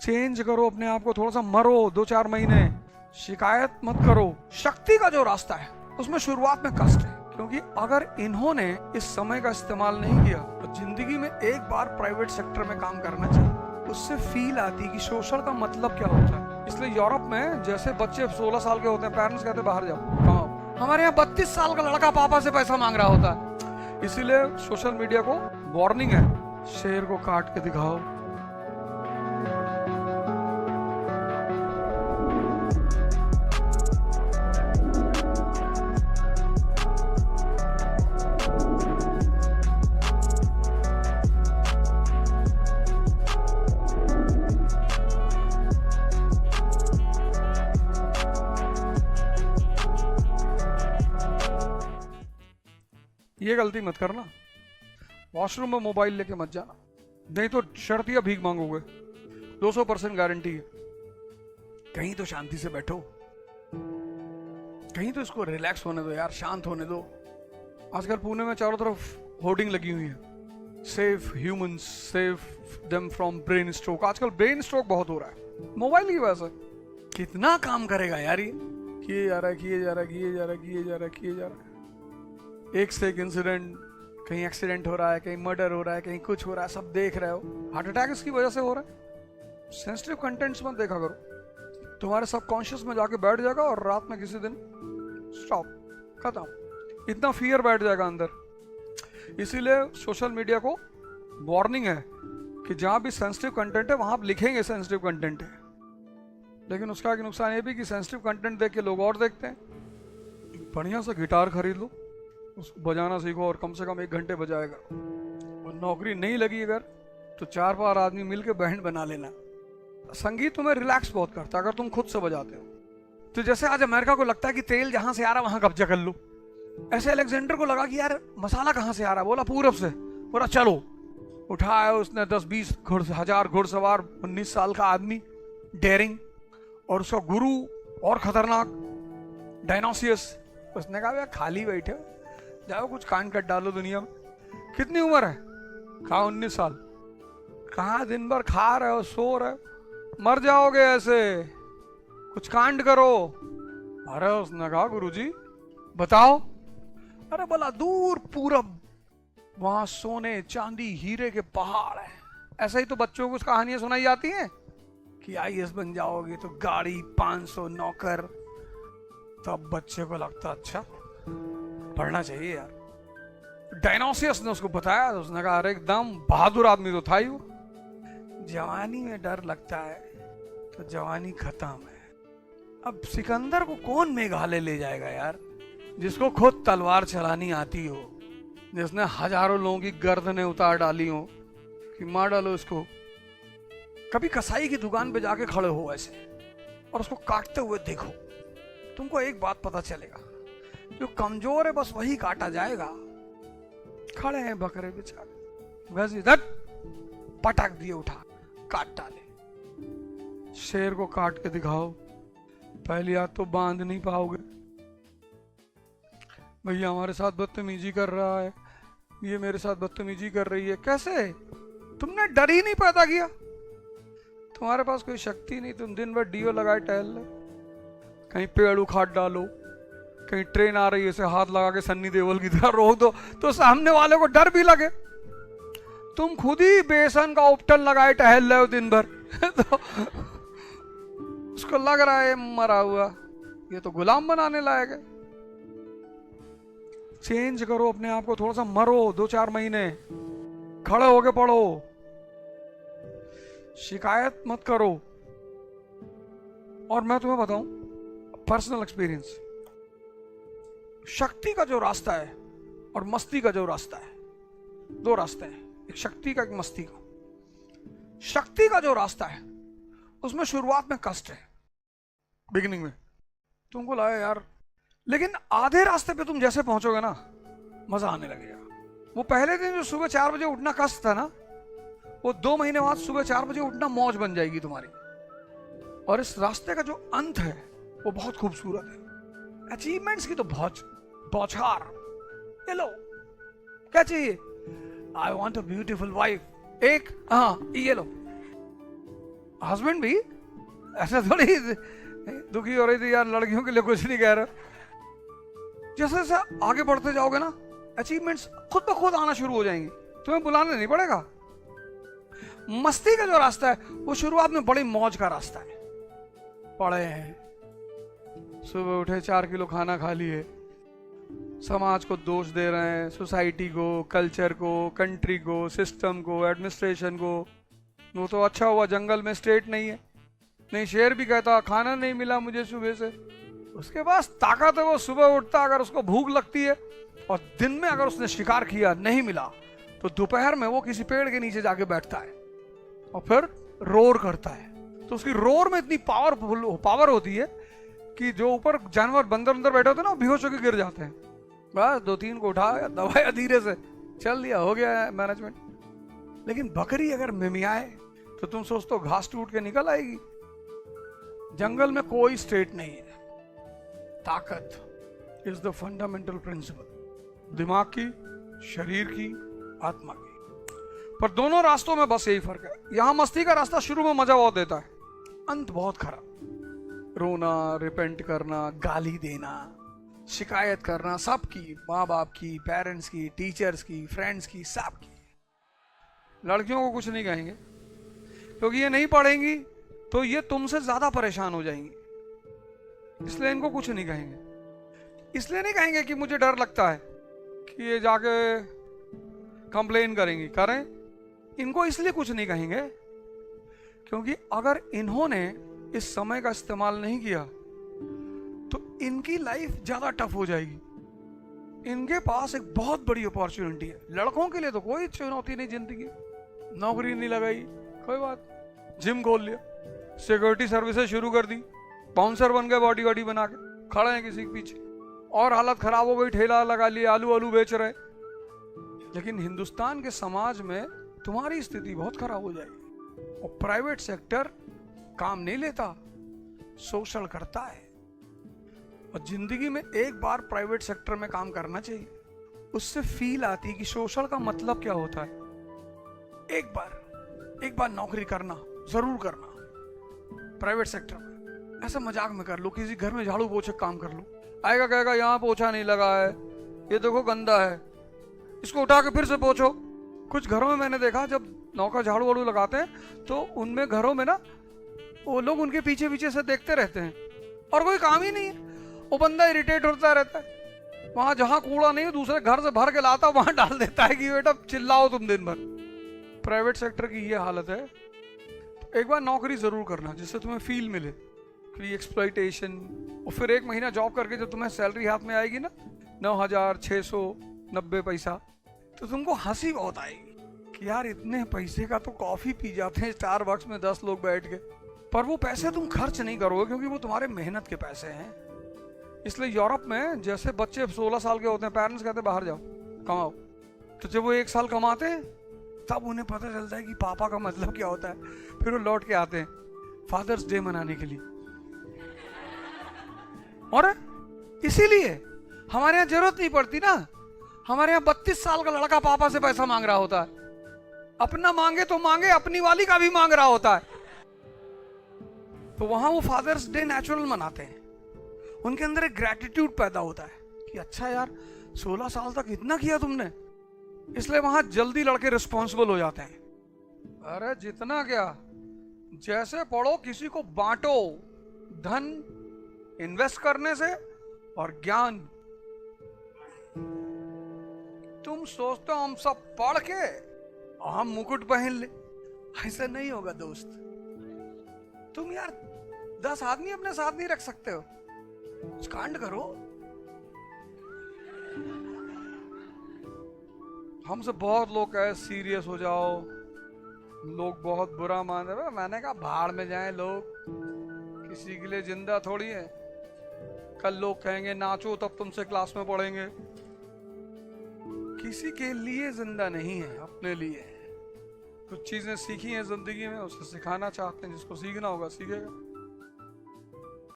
Change करो अपने आप को, थोड़ा सा मरो 2-4 महीने, शिकायत मत करो। शक्ति का जो रास्ता है उसमें शुरुआत में कष्ट है, क्योंकि अगर इन्होंने इस समय का इस्तेमाल नहीं किया तो जिंदगी में एक बार प्राइवेट सेक्टर में काम करना चाहिए, उससे फील आती है कि सोशल का मतलब क्या होता है। इसलिए यूरोप में जैसे बच्चे 16 साल के होते हैं, पेरेंट्स कहते हैं बाहर जाओ कमाओ, हमारे यहाँ 32 साल का लड़का पापा से पैसा मांग रहा होता है। इसीलिए सोशल मीडिया को वार्निंग है, शेर को काट के दिखाओ। ये गलती मत करना, वॉशरूम में मोबाइल लेके मत जाना, नहीं तो शर्तिया भीख मांगोगे। 200% गारंटी है। कहीं तो शांति से बैठो, कहीं तो इसको रिलैक्स होने दो यार, शांत होने दो। आजकल पुणे में चारों तरफ होर्डिंग लगी हुई है, save humans, save them from brain stroke. आजकल ब्रेन स्ट्रोक बहुत हो रहा है मोबाइल की वजह से। कितना काम करेगा यार ये, किए जा रहा है, किए जा रहा है, किए जा रहा है, किए जा रहा है, किए जा रहा है। एक से एक इंसिडेंट, कहीं एक्सीडेंट हो रहा है, कहीं मर्डर हो रहा है, कहीं कुछ हो रहा है, सब देख रहे हो। हार्ट अटैक इसकी वजह से हो रहा है। सेंसिटिव कंटेंट्स मत देखा करो, तुम्हारे सबकॉन्शियस में जाके बैठ जाएगा और रात में किसी दिन स्टॉप, खत्म, इतना फियर बैठ जाएगा अंदर। इसीलिए सोशल मीडिया को वार्निंग है कि जहां भी सेंसिटिव कंटेंट है वहां आप लिखेंगे सेंसिटिव कंटेंट है, लेकिन उसका एक नुकसान ये भी कि सेंसिटिव कंटेंट देख के लोग और देखते हैं। बढ़िया सा गिटार खरीद लो, उसको बजाना सीखो और कम से कम 1 घंटे बजाएगा। और नौकरी नहीं लगी अगर तो 4-5 आदमी मिलके बैंड बना लेना। संगीत तुम्हें रिलैक्स बहुत करता है अगर तुम खुद से बजाते हो। तो जैसे आज अमेरिका को लगता है कि तेल जहां से आ रहा वहां कब्जा कर लो, ऐसे अलेक्जेंडर को लगा कि यार मसाला कहां से आ रहा, बोला पूरब से। बोला चलो, उठाया उसने 10-20 हजार घुड़सवार, 19 साल का आदमी डेयरिंग, और उसका गुरु और खतरनाक डायनोसियस। उसने कहा खाली बैठे जाओ, कुछ कांड कर डालो दुनिया में। कितनी उम्र है? कहा 19 साल। कहा दिन भर खा रहे हो, सो रहे हो, मर जाओगे ऐसे, कुछ कांड करो। अरे उसने कहा गुरुजी बताओ। अरे बोला दूर पूरब, वहां सोने चांदी हीरे के पहाड़ है। ऐसे ही तो बच्चों को उस कहानियां सुनाई जाती हैं कि आईएएस बन जाओगे तो गाड़ी, 500 नौकर। तब बच्चे को लगता अच्छा पढ़ना चाहिए यार। डायनोसियस ने उसको बताया, तो उसने कहा अरे एकदम बहादुर आदमी तो था ही वो। जवानी में डर लगता है तो जवानी खत्म है। अब सिकंदर को कौन मेघालय ले जाएगा यार, जिसको खुद तलवार चलानी आती हो, जिसने हजारों लोगों की गर्दनें उतार डाली हो कि मार डालो इसको। कभी कसाई की दुकान पे जाके खड़े हो ऐसे और उसको काटते हुए देखो, तुमको एक बात पता चलेगा, जो कमजोर है बस वही काटा जाएगा। खड़े हैं बकरे बेचारे, बस इधर पटक दिए, उठा काट डाले। शेर को काट के दिखाओ, पहली हाथ तो बांध नहीं पाओगे। भैया हमारे साथ बदतमीजी कर रहा है, ये मेरे साथ बदतमीजी कर रही है। कैसे? तुमने डर ही नहीं पैदा किया, तुम्हारे पास कोई शक्ति नहीं। तुम दिन भर डीओ लगाए टहल लो, कहीं पेड़ उखाड़ डालो, कहीं ट्रेन आ रही है ऐसे हाथ लगा के सन्नी देओल की तरह रोक दो तो सामने वाले को डर भी लगे। तुम खुद ही बेसन का उपटन लगाए टहल रहे हो दिन भर तो उसको लग रहा है मरा हुआ, ये तो गुलाम बनाने लायक है। चेंज करो अपने आप को, थोड़ा सा मरो 2-4 महीने, खड़े होके पढ़ो, शिकायत मत करो। और मैं तुम्हें बताऊं पर्सनल एक्सपीरियंस, शक्ति का जो रास्ता है और मस्ती का जो रास्ता है, 2 रास्ते हैं, एक शक्ति का एक मस्ती का। शक्ति का जो रास्ता है उसमें शुरुआत में कष्ट है, बिगिनिंग में तुमको लगा यार, लेकिन आधे रास्ते पे तुम जैसे पहुंचोगे ना मजा आने लगेगा। वो पहले दिन जो सुबह 4 बजे उठना कष्ट था ना, वो 2 महीने बाद सुबह 4 बजे उठना मौज बन जाएगी तुम्हारी। और इस रास्ते का जो अंत है वो बहुत खूबसूरत है। अचीवमेंट्स की तो बौछार, ये लो क्या चाहिए, I want a beautiful wife, एक हाँ ये लो, हस्बैंड भी ऐसा थोड़ी दुखी हो रही थी यार, लड़कियों के लिए कुछ नहीं कह रहे। जैसे जैसे आगे बढ़ते जाओगे ना, अचीवमेंट्स खुद ब खुद आना शुरू हो जाएंगी, तुम्हें बुलाना नहीं पड़ेगा। मस्ती का जो रास्ता है वो शुरुआत में बड़ी मौज का रास्ता है। पढ़े हैं, सुबह उठे 4 किलो खाना खा लिए, समाज को दोष दे रहे हैं, सोसाइटी को, कल्चर को, कंट्री को, सिस्टम को, एडमिनिस्ट्रेशन को। वो तो अच्छा हुआ जंगल में स्टेट नहीं है, नहीं शेर भी कहता खाना नहीं मिला मुझे सुबह से। उसके पास ताकत है, वो सुबह उठता, अगर उसको भूख लगती है और दिन में अगर उसने शिकार किया नहीं मिला तो दोपहर में वो किसी पेड़ के नीचे जाके बैठता है और फिर रोर करता है। तो उसकी रोर में इतनी पावर होती है कि जो ऊपर जानवर बंदर अंदर बैठे होते हैं ना, वो बेहोश होकर गिर जाते हैं। बस 2-3 को उठाया, दबाया धीरे से, चल दिया, हो गया मैनेजमेंट। लेकिन बकरी अगर मिमियाए तो तुम सोचते हो घास टूट के निकल आएगी। जंगल में कोई स्टेट नहीं है। ताकत इज द फंडामेंटल प्रिंसिपल, दिमाग की, शरीर की, आत्मा की। पर दोनों रास्तों में बस यही फर्क है। यहां मस्ती का रास्ता शुरू में मजा बहुत देता है, अंत बहुत खराब। रोना, रिपेंट करना, गाली देना, शिकायत करना, सबकी, माँ बाप की, पेरेंट्स की, टीचर्स की, फ्रेंड्स की, सबकी। लड़कियों को कुछ नहीं कहेंगे क्योंकि ये नहीं पढ़ेंगी तो ये तुमसे ज्यादा परेशान हो जाएंगी, इसलिए इनको कुछ नहीं कहेंगे। इसलिए नहीं कहेंगे कि मुझे डर लगता है कि ये जाके कंप्लेन करेंगी, करें। इनको इसलिए कुछ नहीं कहेंगे क्योंकि अगर इन्होंने इस समय का इस्तेमाल नहीं किया तो इनकी लाइफ ज्यादा टफ हो जाएगी। इनके पास एक बहुत बड़ी अपॉर्चुनिटी है। लड़कों के लिए तो कोई चुनौती नहीं जिंदगी, नौकरी नहीं लगाई कोई बात, जिम खोल लिया, सिक्योरिटी सर्विसेज शुरू कर दी, बाउंसर बन गए, बॉडी वॉडी बना के खड़े हैं किसी के पीछे, और हालत खराब हो गई, ठेला लगा लिए, आलू आलू बेच रहे। लेकिन हिंदुस्तान के समाज में तुम्हारी स्थिति बहुत खराब हो जाएगी। और प्राइवेट सेक्टर काम नहीं लेता, शोषण करता है। और जिंदगी में एक बार प्राइवेट सेक्टर में काम करना चाहिए, उससे फील आती है कि शोषण का मतलब क्या होता है। एक बार नौकरी करना, जरूर करना प्राइवेट सेक्टर में। ऐसा मजाक में कर लो, किसी घर में झाड़ू पोछे काम कर लो, आएगा कहेगा यहाँ पोछा नहीं लगा है, ये देखो गंदा है, इसको उठा के फिर से पोछो। कुछ घरों में मैंने देखा जब नौका झाड़ू वाड़ू लगाते हैं तो उनमें घरों में ना वो लोग उनके पीछे पीछे से देखते रहते हैं और कोई काम ही नहीं है। वो बंदा इरिटेट होता रहता है, वहां जहां कूड़ा नहीं है दूसरे घर से भर के लाता वहां डाल देता है कि बेटा चिल्लाओ तुम दिन भर। प्राइवेट सेक्टर की ये हालत है। एक बार नौकरी जरूर करना जिससे तुम्हें फील मिले, फ्री एक्सप्लॉइटेशन। और फिर 1 महीना जॉब करके जब तुम्हें सैलरी हाथ में आएगी ना 9,690 पैसा, तो तुमको हंसी बहुत आएगी कि यार इतने पैसे का तो कॉफी पी जाते हैं स्टारबक्स में 10 लोग बैठ के। पर वो पैसे तुम खर्च नहीं करोगे क्योंकि वो तुम्हारे मेहनत के पैसे हैं। इसलिए यूरोप में जैसे बच्चे 16 साल के होते हैं, पेरेंट्स कहते हैं बाहर जाओ कमाओ, तो जब वो 1 साल कमाते हैं तब उन्हें पता चलता है कि पापा का मतलब क्या होता है। फिर वो लौट के आते हैं फादर्स डे मनाने के लिए। और इसीलिए हमारे यहाँ जरूरत नहीं पड़ती ना, हमारे यहाँ 32 साल का लड़का पापा से पैसा मांग रहा होता है। अपना मांगे तो मांगे, अपनी वाली का भी मांग रहा होता है। तो वहां वो फादर्स डे नेचुरल मनाते हैं, उनके अंदर एक ग्रेटिट्यूड पैदा होता है कि अच्छा यार 16 साल तक इतना किया तुमने। इसलिए वहां जल्दी लड़के रिस्पॉन्सिबल हो जाते हैं। अरे जितना क्या, जैसे पढ़ो किसी को बांटो, धन इन्वेस्ट करने से और ज्ञान। तुम सोचते हो हम सब पढ़ के और हम मुकुट पहन ले, ऐसा नहीं होगा दोस्त। तुम यार 10 आदमी अपने साथ नहीं रख सकते हो, कांड करो। हमसे बहुत लोग कहे सीरियस हो जाओ, लोग बहुत बुरा मान रहे हैं। मैंने कहा भाड़ में जाएं लोग, किसी के लिए जिंदा थोड़ी है। कल लोग कहेंगे नाचो तब तुमसे क्लास में पढ़ेंगे। किसी के लिए जिंदा नहीं है, अपने लिए है। कुछ चीजें सीखी हैं जिंदगी में, उसे सिखाना चाहते हैं, जिसको सीखना होगा सीखेगा।